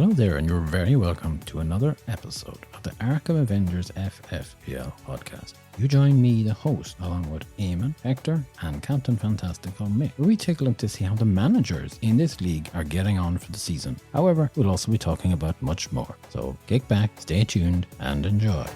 Hello there, and you're very welcome to another episode of the Arkham Avengers FFPL podcast. You join me, the host, along with Eamon, Hector, and Captain Fantastical Mick, where we take a look to see how the managers in this league are getting on for the season. However, we'll also be talking about much more. So kick back, stay tuned, and enjoy.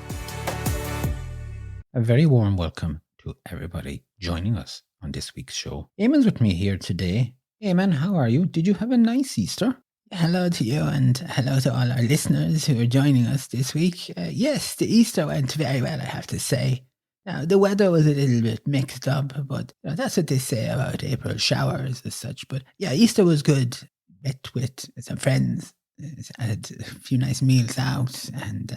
A very warm welcome to everybody joining us on this week's show. Eamon's with me here today. Eamon, how are you? Did you have a nice Easter? Hello to you and hello to all our listeners who are joining us this week. Yes, the Easter went very well, I have to say. Now, the weather was a little bit mixed up, but that's what they say about April showers as such. But yeah, Easter was good. Met with some friends, had a few nice meals out, and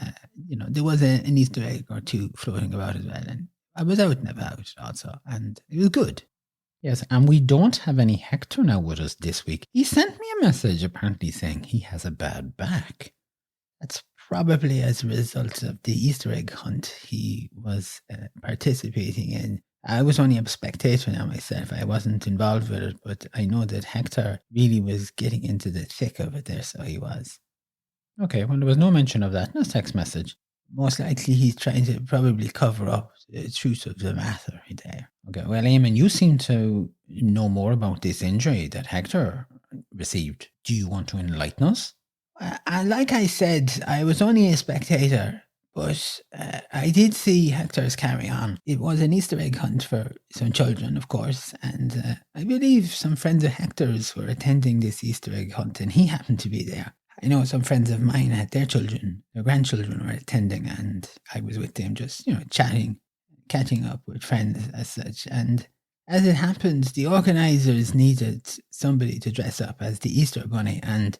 there was an Easter egg or two floating about as well. And I was out and about also, and it was good. Yes, and we don't have any Hector now with us this week. He sent me a message apparently saying he has a bad back. That's probably as a result of the Easter egg hunt he was participating in. I was only a spectator now myself. I wasn't involved with it, but I know that Hector really was getting into the thick of it there, so he was. Okay, well, there was no mention of that in his text message. Most likely he's trying to probably cover up the truth of the matter there. Okay, well, Eamon, you seem to know more about this injury that Hector received. Do you want to enlighten us? Like I said, I was only a spectator, but I did see Hector's carry on. It was an Easter egg hunt for some children, of course, and I believe some friends of Hector's were attending this Easter egg hunt, and he happened to be there. I know some friends of mine had their grandchildren were attending, and I was with them just, chatting, catching up with friends as such. And as it happens, the organisers needed somebody to dress up as the Easter Bunny, and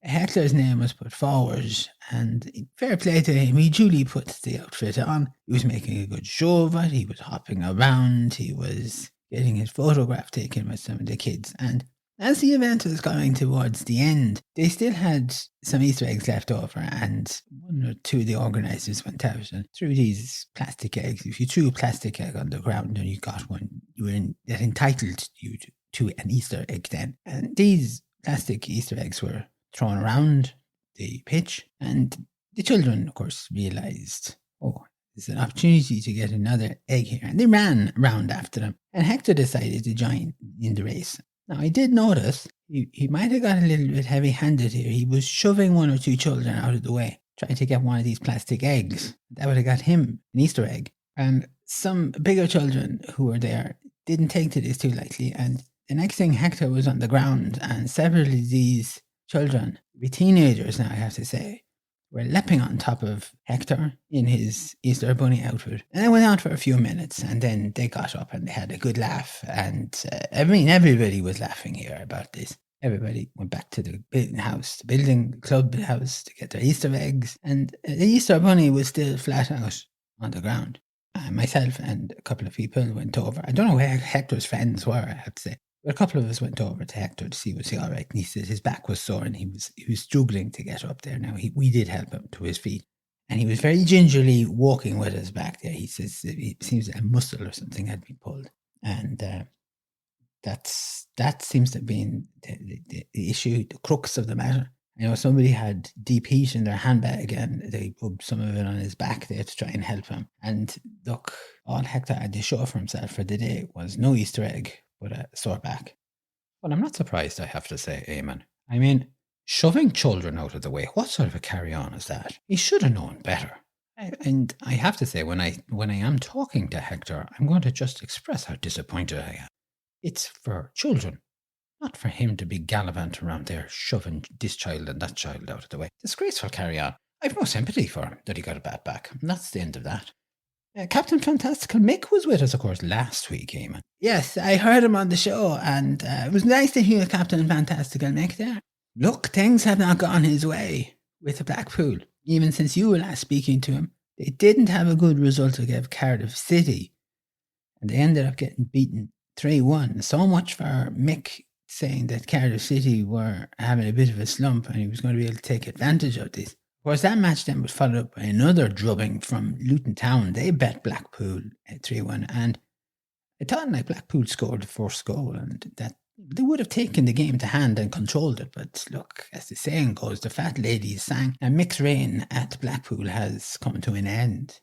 Hector's name was put forward, and fair play to him, he duly put the outfit on. He was making a good show of it, he was hopping around, he was getting his photograph taken with some of the kids, and as the event was going towards the end, they still had some Easter eggs left over, and one or two of the organisers went out and threw these plastic eggs. If you threw a plastic egg on the ground and you got one, that entitled you to an Easter egg then. And these plastic Easter eggs were thrown around the pitch, and the children, of course, realised, there's an opportunity to get another egg here. And they ran around after them, and Hector decided to join in the race. Now, I did notice he might have got a little bit heavy-handed here. He was shoving one or two children out of the way, trying to get one of these plastic eggs. That would have got him an Easter egg. And some bigger children who were there didn't take to this too lightly. And the next thing, Hector was on the ground, and several of these children, the teenagers now, I have to say, were leaping on top of Hector in his Easter Bunny outfit. And it went on for a few minutes, and then they got up and they had a good laugh. And everybody was laughing here about this. Everybody went back to the clubhouse to get their Easter eggs. And the Easter Bunny was still flat out on the ground. Myself and a couple of people went over. I don't know where Hector's friends were, I have to say. But a couple of us went over to Hector to see was he all right. And he said his back was sore and he was struggling to get up there. Now, we did help him to his feet. And he was very gingerly walking with us back there. He says it seems a muscle or something had been pulled. And that seems to have been the issue, the crux of the matter. I know somebody had deep heat in their handbag and they rubbed some of it on his back there to try and help him. And look, all Hector had to show for himself for the day was no Easter egg, but a sore back. Well, I'm not surprised, I have to say, Eamon. I mean, shoving children out of the way, what sort of a carry-on is that? He should have known better. And I have to say, when I am talking to Hector, I'm going to just express how disappointed I am. It's for children, not for him to be gallivant around there, shoving this child and that child out of the way. Disgraceful carry-on. I've no sympathy for him that he got a bad back. And that's the end of that. Captain Fantastical Mick was with us, of course, last week, Eamon. Yes, I heard him on the show, and it was nice to hear Captain Fantastical Mick there. Look, things have not gone his way with the Blackpool. Even since you were last speaking to him, they didn't have a good result against Cardiff City, and they ended up getting beaten 3-1. So much for Mick saying that Cardiff City were having a bit of a slump and he was going to be able to take advantage of this. Of course, that match then was followed up by another drubbing from Luton Town. They bet Blackpool 3-1, and I thought Blackpool scored the first goal, and that they would have taken the game to hand and controlled it. But look, as the saying goes, the fat ladies sang, and Mick's reign at Blackpool has come to an end.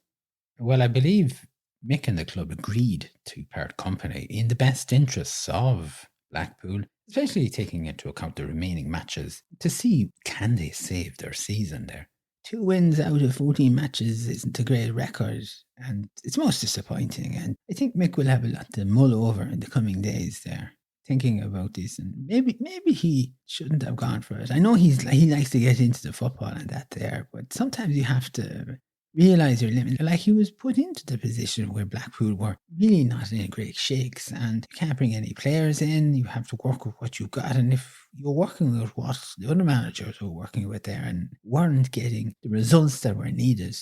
Well, I believe Mick and the club agreed to part company in the best interests of Blackpool, especially taking into account the remaining matches to see can they save their season there. 2 wins out of 14 matches isn't a great record, and it's most disappointing. And I think Mick will have a lot to mull over in the coming days there, thinking about this. And maybe he shouldn't have gone for it. I know he likes to get into the football and that there, but sometimes you have to realise your limit. Like, he was put into the position where Blackpool were really not in great shakes, and you can't bring any players in. You have to work with what you've got, and if you're working with what the other managers were working with there and weren't getting the results that were needed,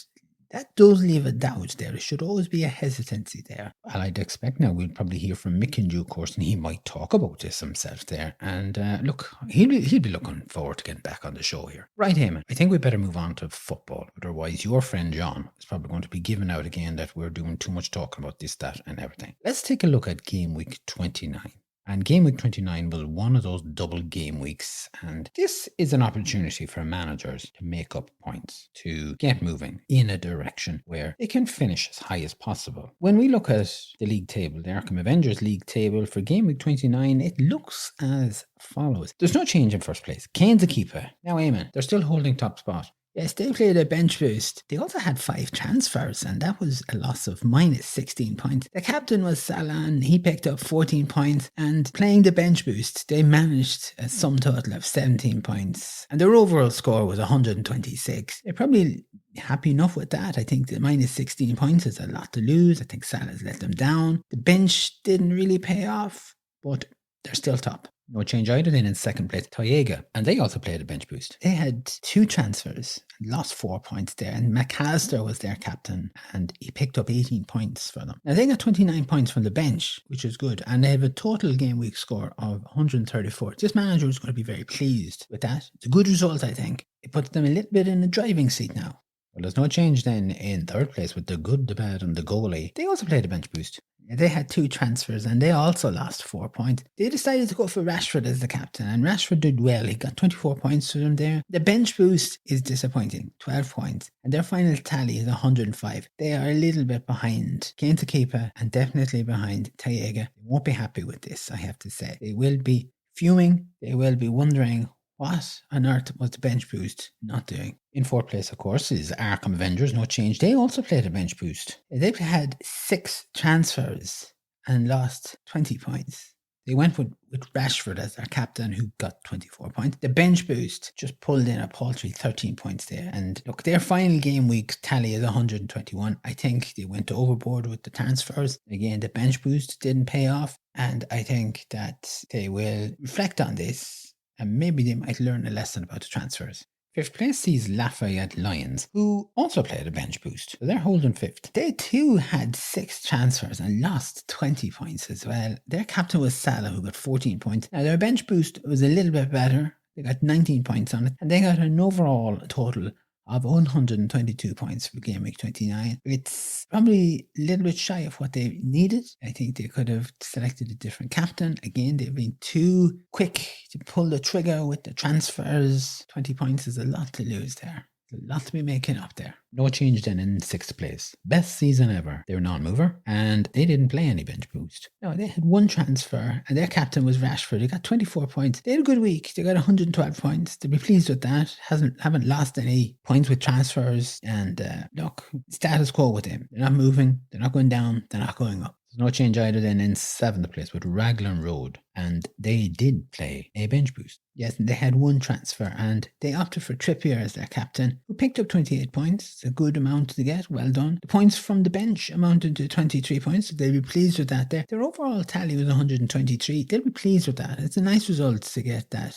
that does leave a doubt there. There should always be a hesitancy there. Well, I'd expect now we'll probably hear from Mick in due course, and he might talk about this himself there. And look, he'll be looking forward to getting back on the show here. Right, Eamon, I think we better move on to football. Otherwise, your friend John is probably going to be giving out again that we're doing too much talking about this, that, and everything. Let's take a look at Game Week 29. And Game Week 29 was one of those double game weeks, and this is an opportunity for managers to make up points, to get moving in a direction where they can finish as high as possible. When we look at the league table, the Arkham Avengers league table for Game Week 29, it looks as follows. There's no change in first place. Kane's a keeper. Now, Eamon, they're still holding top spot. Yes, they played a bench boost. They also had 5 transfers, and that was a loss of minus 16 points. The captain was Salah, and he picked up 14 points, and playing the bench boost, they managed a sum total of 17 points, and their overall score was 126. They're probably happy enough with that. I think the minus 16 points is a lot to lose. I think Salah's let them down. The bench didn't really pay off, but they're still top. No change either then in second place, Toyega, and they also played a bench boost. They had 2 transfers and lost 4 points there, and McAllister was their captain, and he picked up 18 points for them. Now, they got 29 points from the bench, which is good, and they have a total game week score of 134. This manager is going to be very pleased with that. It's a good result, I think. It puts them a little bit in the driving seat now. Well, there's no change then in third place with the good, the bad, and the goalie. They also played a bench boost. They had 2 transfers and they also lost 4 points. They decided to go for Rashford as the captain, and Rashford did well. He got 24 points for them there. The bench boost is disappointing, 12 points, and their final tally is 105. They are a little bit behind Kane to keeper and definitely behind Toyega. They won't be happy with this, I have to say. They will be fuming. They will be wondering, what on earth was the bench boost not doing? In fourth place, of course, is Arkham Avengers. No change. They also played a bench boost. They've had 6 transfers and lost 20 points. They went with Rashford as their captain, who got 24 points. The bench boost just pulled in a paltry 13 points there. And look, their final game week tally is 121. I think they went overboard with the transfers. Again, the bench boost didn't pay off. And I think that they will reflect on this, and maybe they might learn a lesson about the transfers. Fifth place sees Lafayette Lions, who also played a bench boost. So they're holding fifth. They too had 6 transfers and lost 20 points as well. Their captain was Salah, who got 14 points. Now, their bench boost was a little bit better. They got 19 points on it, and they got an overall total of 122 points for Game Week 29. It's probably a little bit shy of what they needed. I think they could have selected a different captain. Again, they've been too quick to pull the trigger with the transfers. 20 points is a lot to lose there. A lot to be making up there. No change then in sixth place. Best season ever. They were non-mover and they didn't play any bench boost. No, they had 1 transfer and their captain was Rashford. They got 24 points. They had a good week. They got 112 points. They'll be pleased with that. Haven't lost any points with transfers, and look, status quo with them. They're not moving. They're not going down. They're not going up. There's no change either then in seventh place with Raglan Road, and they did play a bench boost. Yes, they had 1 transfer and they opted for Trippier as their captain, who picked up 28 points. It's a good amount to get. Well done. The points from the bench amounted to 23 points. So they'll be pleased with that there. Their overall tally was 123. They'll be pleased with that. It's a nice result to get that,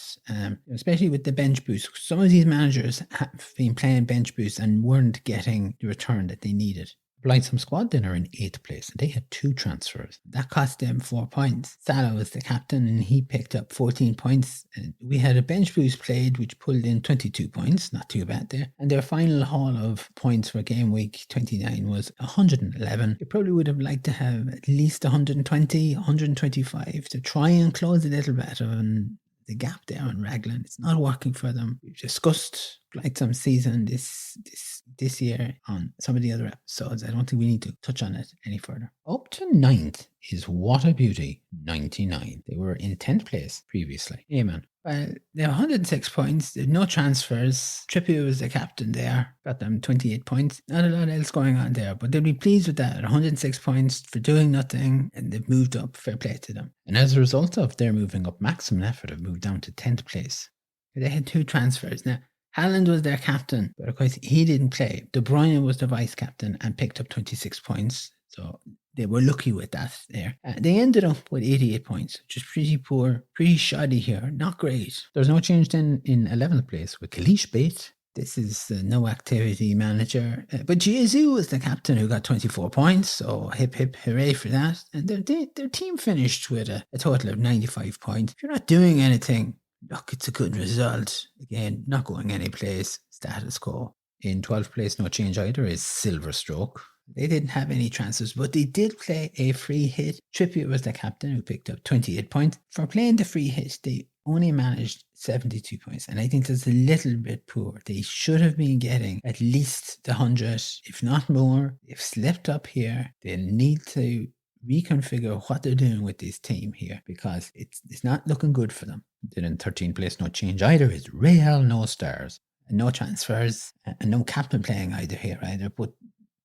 especially with the bench boost. Some of these managers have been playing bench boost and weren't getting the return that they needed. Blightsome Squad then are in 8th place, and they had 2 transfers. That cost them 4 points. Salah was the captain and he picked up 14 points. And we had a bench boost played which pulled in 22 points, not too bad there. And their final haul of points for game week 29 was 111. They probably would have liked to have at least 120, 125 to try and close a little better on the gap there on Raglan. It's not working for them. We've discussed Blightsome season this year on some of the other episodes. I don't think we need to touch on it any further. Up to 9th is What a Beauty 99. They were in 10th place previously. Eamon. Well, they have 106 points. They have no transfers. Trippier was the captain there. Got them 28 points. Not a lot else going on there, but they'll be pleased with that. 106 points for doing nothing, and they've moved up. Fair play to them. And as a result of their moving up, Maximum Effort have moved down to 10th place. They had 2 transfers. Now, Haaland was their captain, but of course he didn't play. De Bruyne was the vice captain and picked up 26 points. So they were lucky with that there. They ended up with 88 points, which is pretty poor, pretty shoddy here. Not great. There's no change then in 11th place with Kalish Bate. This is the no activity manager. But Jesus was the captain who got 24 points. So hip hip hooray for that. And their team finished with a total of 95 points. If you're not doing anything, look, it's a good result. Again, not going any place. Status quo. In 12th place, no change either, is Silver Stroke. They didn't have any transfers, but they did play a free hit. Trippier was the captain who picked up 28 points. For playing the free hit, they only managed 72 points. And I think that's a little bit poor. They should have been getting at least the 100, if not more. They've slipped up here. They need to reconfigure what they're doing with this team here because it's not looking good for them. Then in 13th place, no change either, is Real No Stars. And no transfers and no captain playing either. But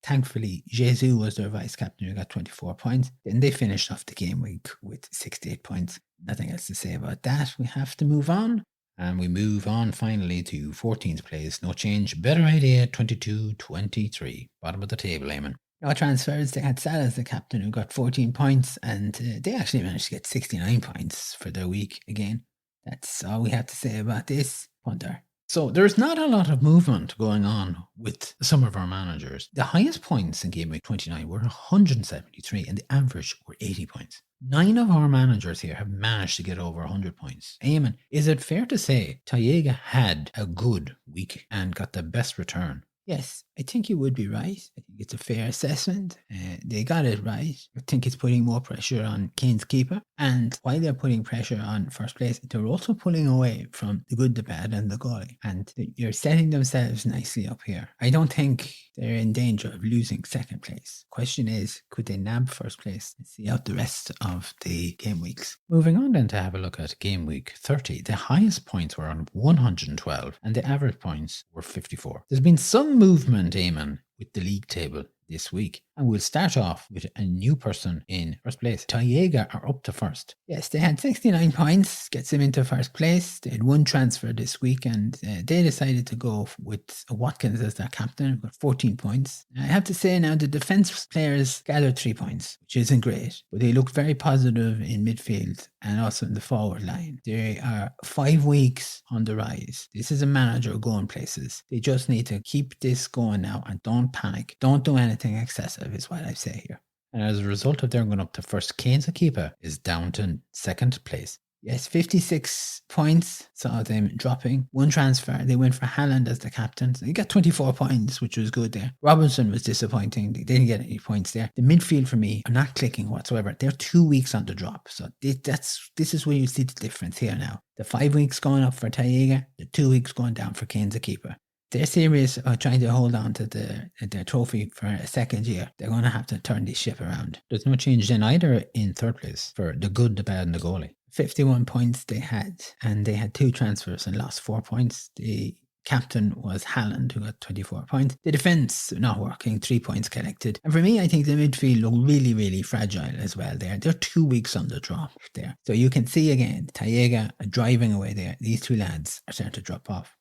thankfully, Jesus was their vice captain who got 24 points. Then they finished off the game week with 68 points. Nothing else to say about that. We have to move on. And we move on finally to 14th place. No change. Better idea, 22-23. Bottom of the table, Eamon. No transfers. They had Salah as the captain who got 14 points. And they actually managed to get 69 points for their week again. That's all we have to say about this. Punter. So there's not a lot of movement going on with some of our managers. The highest points in Game Week 29 were 173 and the average were 80 points. 9 of our managers here have managed to get over 100 points. Eamon, is it fair to say Tayega had a good week and got the best return? Yes, I think you would be right. I think it's a fair assessment. They got it right. I think it's putting more pressure on Kane's keeper. And while they're putting pressure on first place, they're also pulling away from the good, the bad, and the goalie. And they're setting themselves nicely up here. I don't think they're in danger of losing second place. Question is, could they nab first place and see out the rest of the game weeks? Moving on then to have a look at Game Week 30. The highest points were on 112 and the average points were 54. There's been some movement, Eamon, with the league table this week. And we'll start off with a new person in first place. Tayega are up to first. Yes, they had 69 points, gets them into first place. They had 1 transfer this week and they decided to go with Watkins as their captain, got 14 points. I have to say now the defence players gathered 3 points, which isn't great, but they look very positive in midfield and also in the forward line. They are 5 weeks on the rise. This is a manager going places. They just need to keep this going now and don't panic. Don't do anything excessive is what I say here. And as a result of their going up to first, Kane's keeper is down to second place. Yes, 56 points saw them dropping. 1 transfer. They went for Haaland as the captain. So they got 24 points, which was good there. Robinson was disappointing. They didn't get any points there. The midfield for me are not clicking whatsoever. They're 2 weeks on the drop. So this is where you see the difference here now. The 5 weeks going up for Tayega, the 2 weeks going down for Kane's keeper. They're serious about trying to hold on to their trophy for a second year. They're going to have to turn this ship around. There's no change then either in third place for the good, the bad and the goalie. 51 points they had, and they had 2 transfers and lost 4 points. The captain was Haaland, who got 24 points. The defence not working, 3 points collected. And for me, I think the midfield look really, really fragile as well there. They're 2 weeks on the drop there. So you can see again, Tayega driving away there. These 2 lads are starting to drop off.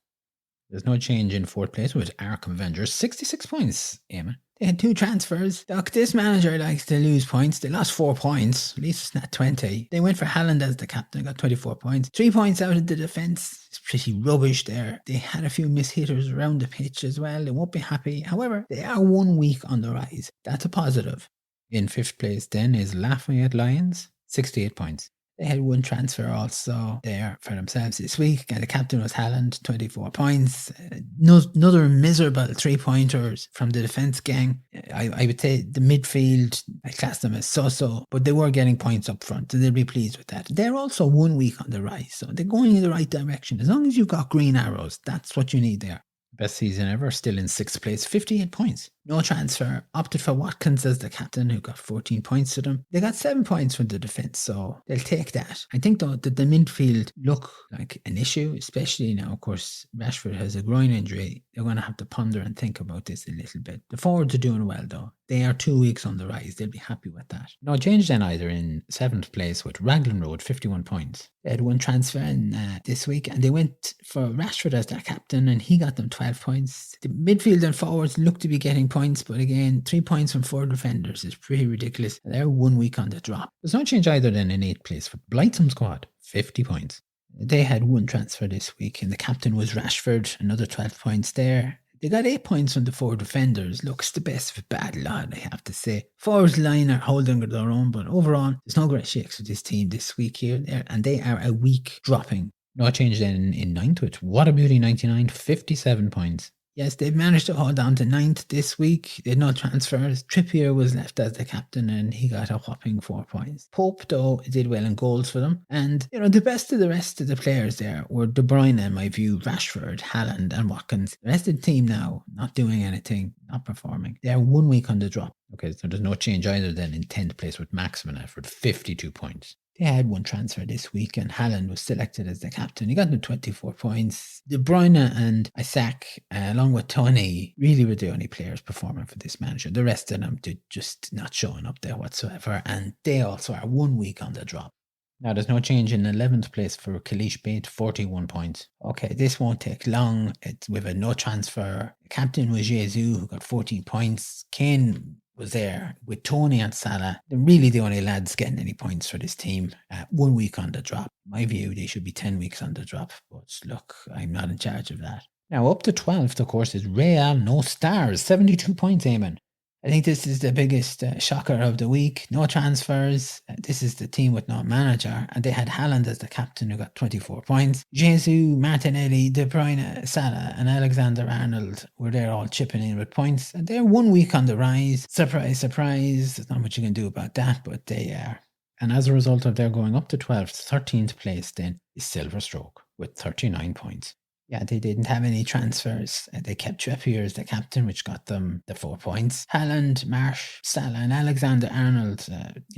There's no change in fourth place with Arkham Avengers. 66 points, Eamon. They had 2 transfers. Doc, this manager likes to lose points. They lost 4 points. At least it's not 20. They went for Haaland as the captain, got 24 points. 3 points out of the defence. It's pretty rubbish there. They had a few mishitters around the pitch as well. They won't be happy. However, they are 1 week on the rise. That's a positive. In fifth place then is Lafayette Lions. 68 points. They had 1 transfer also there for themselves this week. And the captain was Haaland, 24 points. Another miserable 3-pointers from the defence gang. I would say the midfield, I class them as so-so, but they were getting points up front, so they'll be pleased with that. They're also 1 week on the rise, so they're going in the right direction. As long as you've got green arrows, that's what you need there. Best season ever, still in 6th place, 58 points. No transfer. Opted for Watkins as the captain, who got 14 points to them. They got 7 points from the defence, so they'll take that. I think, though, that the midfield look like an issue, especially now, of course, Rashford has a groin injury. They're going to have to ponder and think about this a little bit. The forwards are doing well, though. They are 2 weeks on the rise. They'll be happy with that. No change then either in 7th place with Raglan Road, 51 points. They had 1 transfer in this week, and they went for Rashford as their captain, and he got them 12 points. The midfield and forwards look to be getting points, but again, 3 points from 4 defenders is pretty ridiculous. They're 1 week on the drop. There's no change either then in 8th place with Blightsome Squad, 50 points. They had 1 transfer this week, and the captain was Rashford, another 12 points there. They got 8 points from the 4 defenders. Looks the best of a bad lot, I have to say. Forwards line are holding their own, but overall, there's no great shakes with this team this week here, and they are a week dropping. No change then in 9th with What a Beauty 99, 57 points. Yes, they've managed to hold on to 9th this week. They had no transfers. Trippier was left as the captain and he got a whopping 4 points. Pope, though, did well in goals for them. And, the best of the rest of the players there were De Bruyne, in my view, Rashford, Haaland and Watkins. The rest of the team now, not doing anything, not performing. They're 1 week on the drop. Okay, so there's no change either then in 10th place with Maximin Effort, 52 points. They had 1 transfer this week and Haaland was selected as the captain. He got them 24 points. De Bruyne and Isaac, along with Tony, really were the only players performing for this manager. The rest of them did just not showing up there whatsoever, and they also are 1 week on the drop. Now, there's no change in 11th place for Kalish Bate, 41 points. Okay, this won't take long. We've had no transfer. The captain was Jesus, who got 14 points. Kane was there with Tony and Salah. They're really the only lads getting any points for this team. 1 week on the drop. In my view, they should be 10 weeks on the drop. But look, I'm not in charge of that. Now, up to 12th, of course, is Real No Stars, 72 points, Eamon. I think this is the biggest shocker of the week. No transfers. This is the team with no manager. And they had Haaland as the captain, who got 24 points. Jesus, Martinelli, De Bruyne, Salah and Alexander-Arnold were there all chipping in with points. And they're 1 week on the rise. Surprise, surprise. There's not much you can do about that, but they are. And as a result of their going up to 12th, 13th place then is Silver Stroke with 39 points. Yeah, they didn't have any transfers. They kept Trippier as the captain, which got them the 4 points. Haaland, Marsh, Salah and Alexander-Arnold,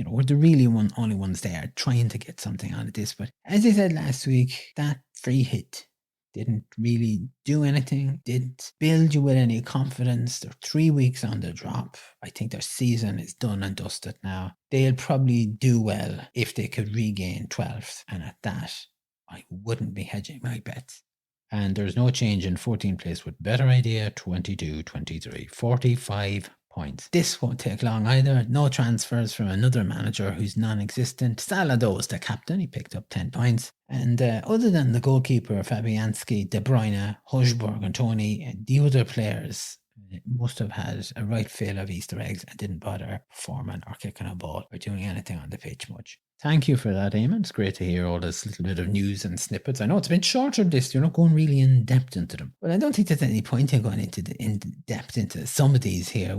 were the really only ones there trying to get something out of this. But as I said last week, that free hit didn't really do anything, didn't build you with any confidence. They're 3 weeks on the drop. I think their season is done and dusted now. They'll probably do well if they could regain 12th. And at that, I wouldn't be hedging my bets. And there's no change in 14th place with Better Idea 22-23, 45 points. This won't take long either. No transfers from another manager who's non-existent. Salah, though, is the captain. He picked up 10 points. And other than the goalkeeper, Fabianski, De Bruyne, Hojbjerg and Tony, the other players must have had a right fill of Easter eggs and didn't bother performing or kicking a ball or doing anything on the pitch much. Thank you for that, Eamon. It's great to hear all this little bit of news and snippets. I know it's been shorter this, you're not going really in depth into them. Well, I don't think there's any point in going in depth into some of these here.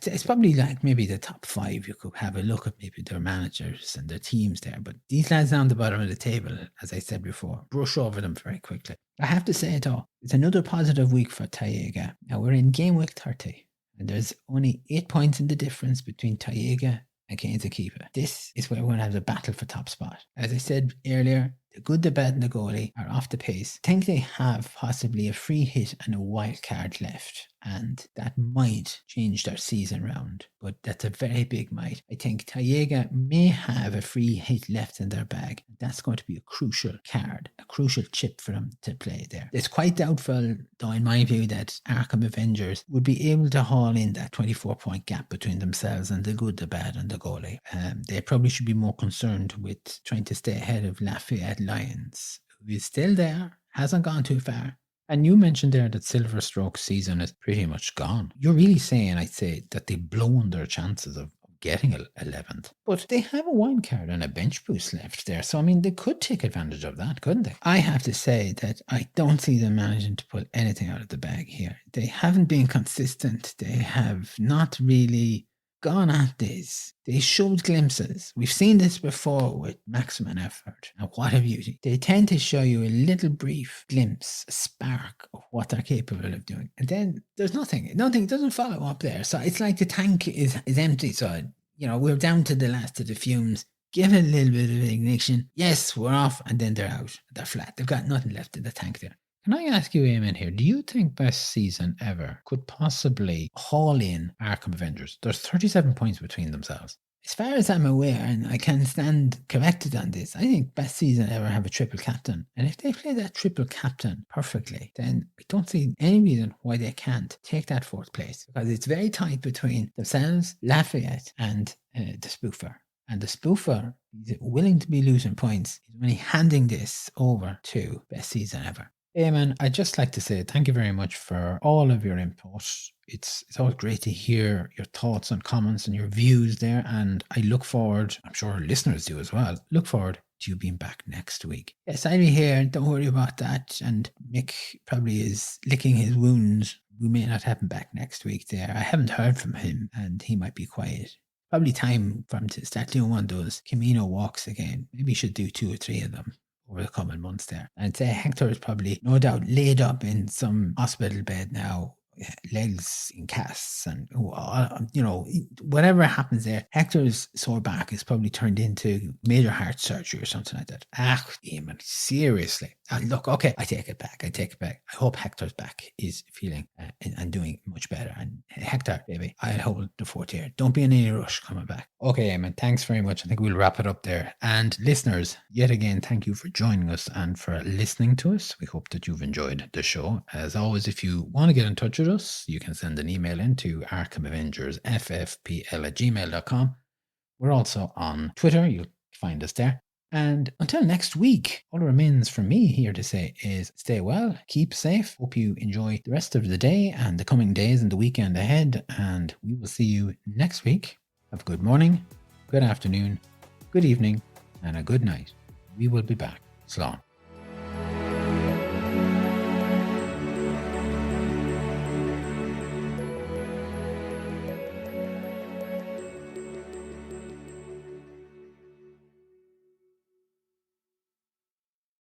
It's probably like maybe the top 5. You could have a look at maybe their managers and their teams there. But these lads down the bottom of the table, as I said before, brush over them very quickly. I have to say, though, it's another positive week for Taiega. Now, we're in Gameweek 30, and there's only 8 points in the difference between Taiega and Kepa. This is where we're going to have the battle for top spot. As I said earlier, the good, the bad and the goalie are off the pace. I think they have possibly a free hit and a wild card left. and that might change their season round. But that's a very big might. I think Tayega may have a free hit left in their bag. That's going to be a crucial card, a crucial chip for them to play there. It's quite doubtful, though, in my view, that Arkham Avengers would be able to haul in that 24-point gap between themselves and the good, the bad, and the goalie. They probably should be more concerned with trying to stay ahead of Lafayette Lions, who is still there, hasn't gone too far. And you mentioned there that Silver Stroke season is pretty much gone. You're really saying, I'd say, that they've blown their chances of getting 11th. But they have a wild card and a bench boost left there. So, I mean, they could take advantage of that, couldn't they? I have to say that I don't see them managing to pull anything out of the bag here. They haven't been consistent. They have not really gone at this. They showed glimpses. We've seen this before with maximum effort. And what a beauty. They tend to show you a little brief glimpse, a spark of what they're capable of doing. And then there's nothing. Nothing doesn't follow up there. So it's like the tank is empty. So, we're down to the last of the fumes. Give it a little bit of ignition. Yes, we're off. And then they're out. They're flat. They've got nothing left in the tank there. Can I ask you, Eamon, here, do you think best season ever could possibly haul in Arkham Avengers? There's 37 points between themselves. As far as I'm aware, and I can stand corrected on this, I think best season ever have a triple captain. And if they play that triple captain perfectly, then I don't see any reason why they can't take that 4th place. Because it's very tight between themselves, Lafayette, and the spoofer. And the spoofer is willing to be losing points. He's only handing this over to best season ever. Eamon, I'd just like to say thank you very much for all of your input. It's always great to hear your thoughts and comments and your views there. And I look forward, I'm sure our listeners do as well, look forward to you being back next week. Yes, I'll be here. Don't worry about that. And Mick probably is licking his wounds. We may not have him back next week there. I haven't heard from him and he might be quiet. Probably time for him to start doing one of those Camino walks again. Maybe he should do 2 or 3 of them over the coming months there. And I'd say Hector is probably, no doubt, laid up in some hospital bed now, legs in casts and, whatever happens there, Hector's sore back is probably turned into major heart surgery or something like that. Eamon, seriously. Look, okay, I take it back. I hope Hector's back is feeling and doing much better. And Hector, baby, I'll hold the fort here. Don't be in any rush coming back. Okay, Eamon, thanks very much. I think we'll wrap it up there. And listeners, yet again, thank you for joining us and for listening to us. We hope that you've enjoyed the show. As always, if you want to get in touch with us, you can send an email in to arkhamavengers@ffpl@gmail.com. We're also on Twitter. You'll find us there. And until next week, all that remains for me here to say is stay well, keep safe. Hope you enjoy the rest of the day and the coming days and the weekend ahead. And we will see you next week. Have a good morning, good afternoon, good evening, and a good night. We will be back. Slán.